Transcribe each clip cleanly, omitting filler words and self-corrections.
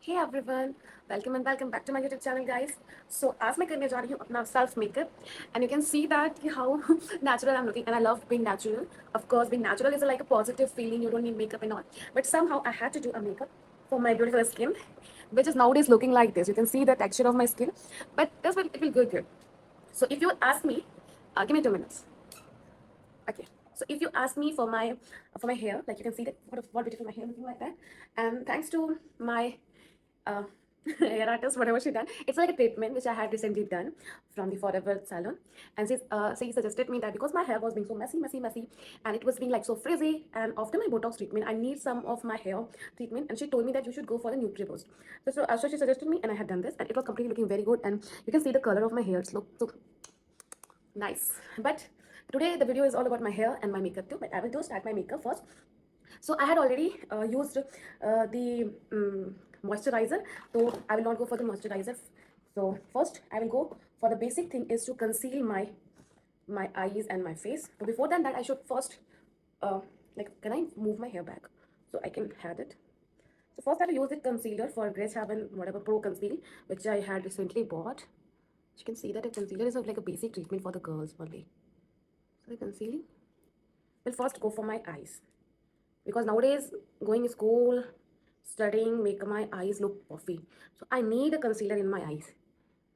Hey everyone, welcome and welcome back to my YouTube channel, guys. So आज मैं करने जा रही हूँ अपना self makeup, and you can see that कि how natural I'm looking, and I love being natural. Of course, being natural is like a positive feeling. You don't need makeup and all. But somehow I had to do a makeup for my beautiful skin, which is nowadays looking like this. You can see the texture of my skin, but it will go good. So if you ask me, give me 2 minutes. Okay. So if you ask me for my hair, like you can see that what beautiful my hair looking like that, and thanks to my uh, hair artist, whatever she done, it's like a treatment which I had recently done from the Forever salon, and she suggested me that because my hair was being so messy, and it was being like so frizzy, and after my Botox treatment, I need some of my hair treatment, and she told me that you should go for the NutriBoost. So she suggested me, and I had done this, and it was completely looking very good, and you can see the color of my hairs look so nice. But today the video is all about my hair and my makeup too, but I will do start my makeup first. So I had already used the moisturizer, so I will not go for the moisturizer. So first I will go for the basic thing is to conceal my eyes and my face. But before that I should first like, can I move my hair back so I can have it? So first I will use the concealer for Grace Haven whatever Pro Conceal, which I had recently bought. You can see that a concealer is like a basic treatment for the girls only. So the concealing will first go for my eyes, because nowadays going to school, studying make my eyes look puffy. So I need a concealer in my eyes.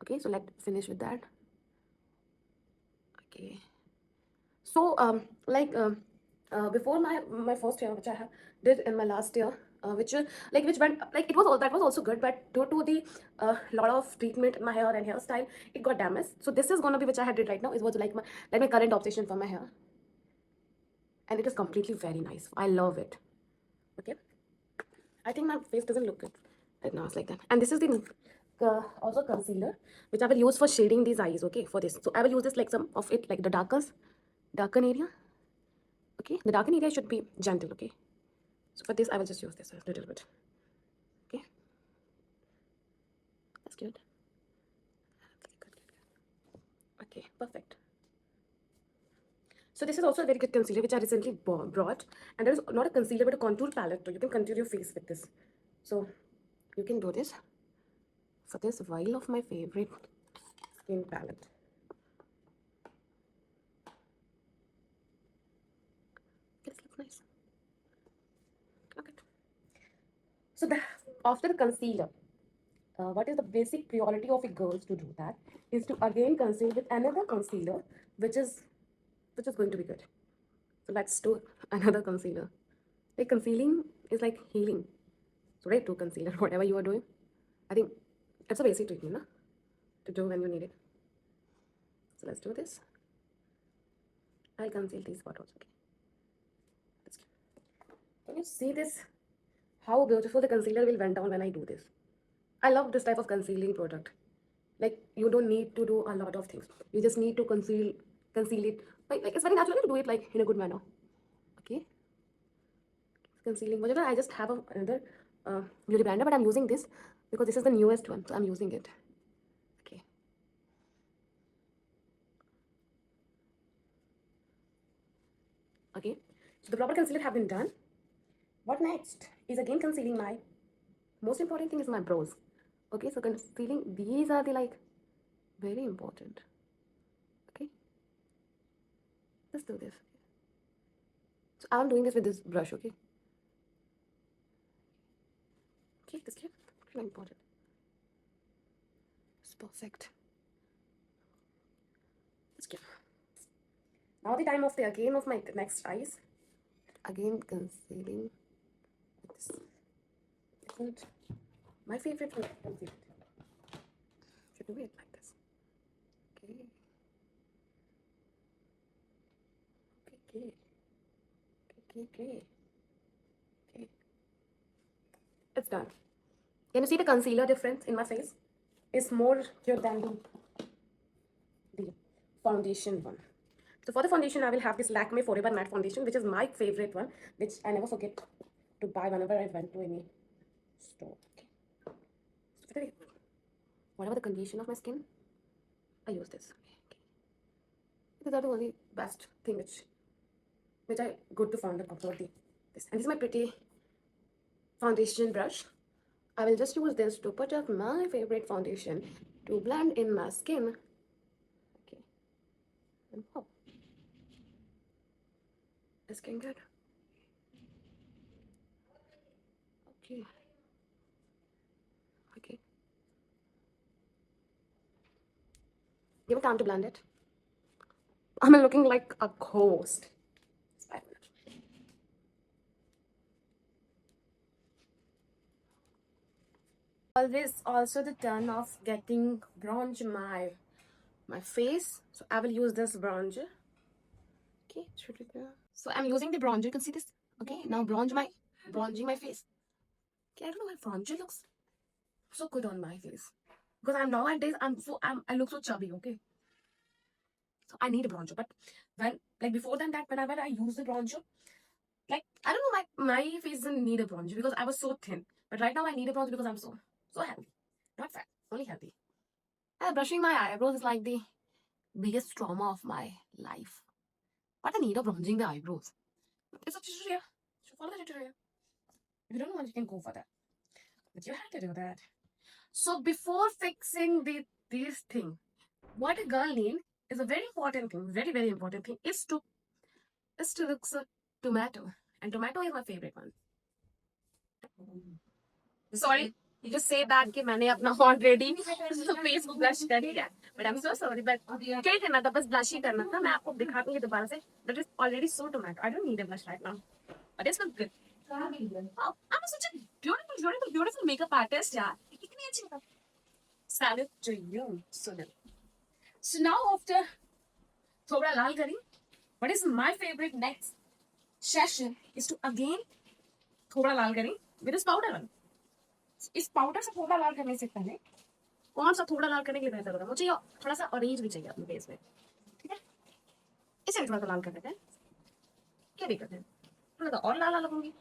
Okay, so let's finish with that. Okay. So before my first year, which I have did in my last year, which went like it was all that was also good, but due to the lot of treatment in my hair and hairstyle, it got damaged. So this is gonna be which I had did right now. It was like my current obsession for my hair, and it is completely very nice. I love it. Okay, I think my face doesn't look good right now. It's like that, and this is the also concealer which I will use for shading these eyes. Okay, for this, so I will use this like some of it like the darken area. Okay, the darken area should be gentle. Okay, so for this I will just use this a little bit. Okay, that's good. Okay, good. Okay, perfect. So this is also a very good concealer which I recently brought, and there is not a concealer but a contour palette too. You can contour your face with this. So you can do this for this vial of my favorite skin palette. This looks nice. Okay. So after the concealer, what is the basic priority of a girls to do that is to again conceal with another concealer, which is going to be good. So let's do another concealer. Like concealing is like healing. So right, do concealer whatever you are doing. I think it's a basic treatment, na? To do when you need it. So let's do this. I'll conceal these spots. Okay. Can you see this? How beautiful the concealer will went down when I do this. I love this type of concealing product. Like you don't need to do a lot of things. You just need to conceal it. Like it's very natural to do it like in a good manner. Okay. Concealing. Whatever. I just have another beauty blender, but I'm using this because this is the newest one, so I'm using it. Okay. Okay. So the proper concealer have been done. What next is again concealing my most important thing is my brows. Okay, so concealing these are the like very important. Okay, let's do this. So I'm doing this with this brush. Okay, this here very important. It's perfect. Let's get now the time of the again of my next eyes. Again concealing with this different. My favorite one concealer. Should do it like this. Okay. Okay. Okay. Okay. It's done. Can you see the concealer difference in my face? It's more clear than the foundation one. So for the foundation, I will have this Lakme Forever Matte Foundation, which is my favorite one, which I never forget to buy whenever I went to any store. Okay. So whatever the condition of my skin, I use this. Okay. These are the only best thing which I good to find the comfort this. And this is my pretty foundation brush. I will just use this to put up my favorite foundation to blend in my skin. Okay, and pop. Is skin good? Okay, okay. Give me time to blend it. I'm looking like a ghost. It's 5 minutes. Always also the turn of getting bronze my face. So I will use this bronzer. Okay, should we go? So I'm using the bronzer. You can see this. Okay, now bronzing my face. Okay, I don't know why bronzer looks so good on my face because I'm nowadays I look so chubby. Okay, so I need a bronzer. But when like before than that, whenever I use the bronzer, like I don't know, my face doesn't need a bronzer because I was so thin. But right now I need a bronzer because I'm so healthy, not fat, only healthy. And brushing my eyebrows is like the biggest trauma of my life. What I need of bronzing the eyebrows? It's a tutorial. So follow the tutorial. If you don't want, you can go for that. But you have to do that. So before fixing this thing, what a girl needs is a very important thing, very important thing, is to look so tomato. And tomato is my favorite one. Sorry, you just say that कि मैंने अपना already face को blush कर लिया. But I'm so sorry. But क्या करना था, बस blush ही करना था. मैं आपको दिखा दूंगी दोबारा से. That is already so tomato. I don't need a blush right now. But it's not good. Oh, I'm such a beautiful makeup artist, यार. कितनी अच्छी makeup. Salute to you, Sunil. So now after थोड़ा लाल करी, what is my favorite next session is to again थोड़ा लाल करी with this powder one. इस powder से थोड़ा लाल करने से पहले कौन सा थोड़ा लाल करने के लिए बेहतर होगा? मुझे थोड़ा सा ऑरेंज भी चाहिए अपने फेस में. ठीक है, इसे थोड़ा सा लाल कर देते हैं. क्या दिक्कत है? थोड़ा सा और लाल लगूंगी.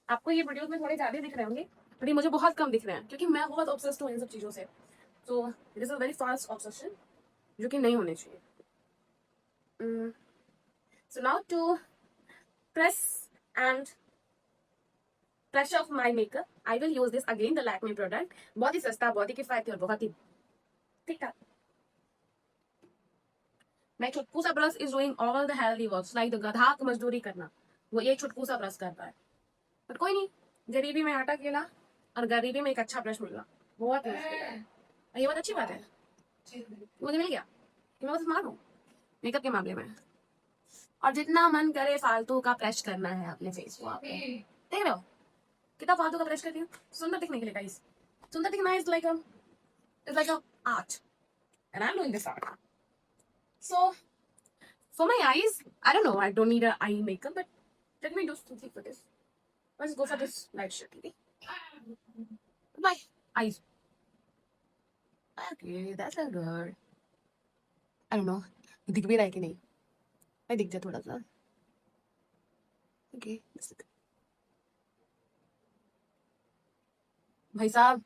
आपको ये वीडियोस में थोड़े ज्यादा दिख रहे होंगे, पर ये मुझे बहुत कम दिख रहे हैं क्योंकि मैं बहुत ऑब्सेस्ड हूँ इन सब चीजों से. So it is a very fast obsession जो कि नहीं होने चाहिए. So now to press and brush off my makeup. I will use this again, the Lakme product. बहुत ही सस्ता, बहुत ही किफायती और बहुत ही ठीक ठाक. My छुटकू सा brush is doing all the healthy works like the गधा को मजदूरी करना, वो ये छुटकू सा ब्रश करता है. बट कोई नहीं, गरीबी में आटा केला और गरीबी में एक अच्छा ब्रश मिलना बहुत मुश्किल है. ये बहुत अच्छी बात है, मुझे मिल गया. मैं बहुत स्मार्ट हूँ मेकअप के मामले में. और जितना मन करे फालतू का ब्रश करना है अपने फेस को. आपको देख रहे हो कितना फालतू का ब्रश करती हूँ सुंदर दिखने के लिए. गाइस, सुंदर दिखना is like a art, and I'm doing this art. So for my eyes, I don't know, I don't need a eye makeup, but let me do something for this. Let's go for this light shade. Okay, my eyes. Okay, that's a good. I don't know, दिख भी रहा है कि नहीं. मैं दिख जाए थोड़ा सा. Okay, भाई साहब,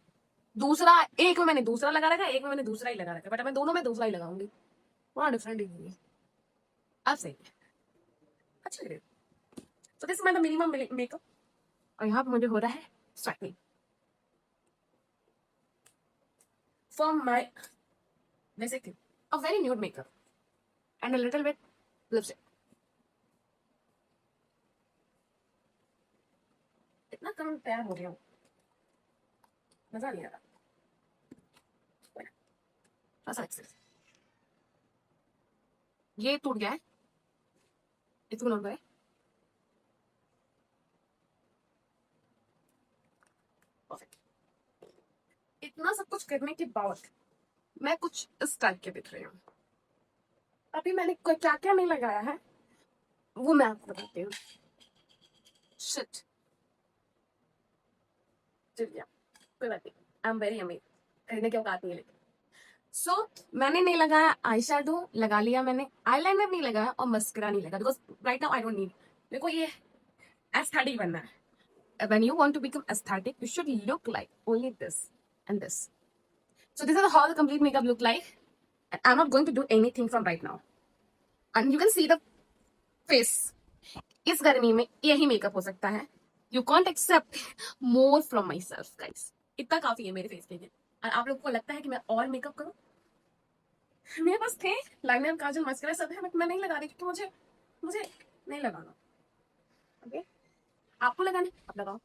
दूसरा एक में मैंने दूसरा लगा रखा है, एक में मैंने दूसरा ही लगा रखा है. बट मैं दोनों में दूसरा ही लगाऊंगी. थोड़ा डिफरेंट दिखेगी. आप सही अच्छा लग रहा है. So this is my minimum makeup. और यहाँ पे मुझे हो रहा है straightening for my basically a very nude makeup and a little bit lipstick. इतना कम तैयार हो गया हूँ, मजा नहीं आ रहा. थोड़ा सा ये टूट गया है, इसको नोट करें. परफेक्ट. इतना सब कुछ करने के बाद मैं कुछ इस टाइप के दिख रही हूँ. अभी मैंने क्या क्या नहीं लगाया है वो मैं आपको बताती हूँ. शिट, चल गया, कोई बात नहीं. आई एम वेरी अमीर, खरीदने की औकात नहीं है. लेकिन सो मैंने नहीं लगाया आई शेडो, लगा लिया मैंने. आईलाइनर नहीं लगाया और मस्करा नहीं लगा because right now I don't need. मेरे को ये एस्थेटिक बनना है. When you want to become aesthetic, you should look like only this and this. So this is how the complete makeup look like. And I'm not going to do anything from right now. And you can see the face. इस गर्मी में यही makeup हो सकता है। You can't accept more from myself guys. इतना काफी है मेरे फेस के लिए। और आप लोगों को लगता है कि मैं और मेकअप करूं? मेरे पास थे लाइनर, काजल, मस्करा सब है, बट मैं नहीं लगा रही क्योंकि मुझे मुझे नहीं लगाना। ओके, आपको लगाना आप लगाओ।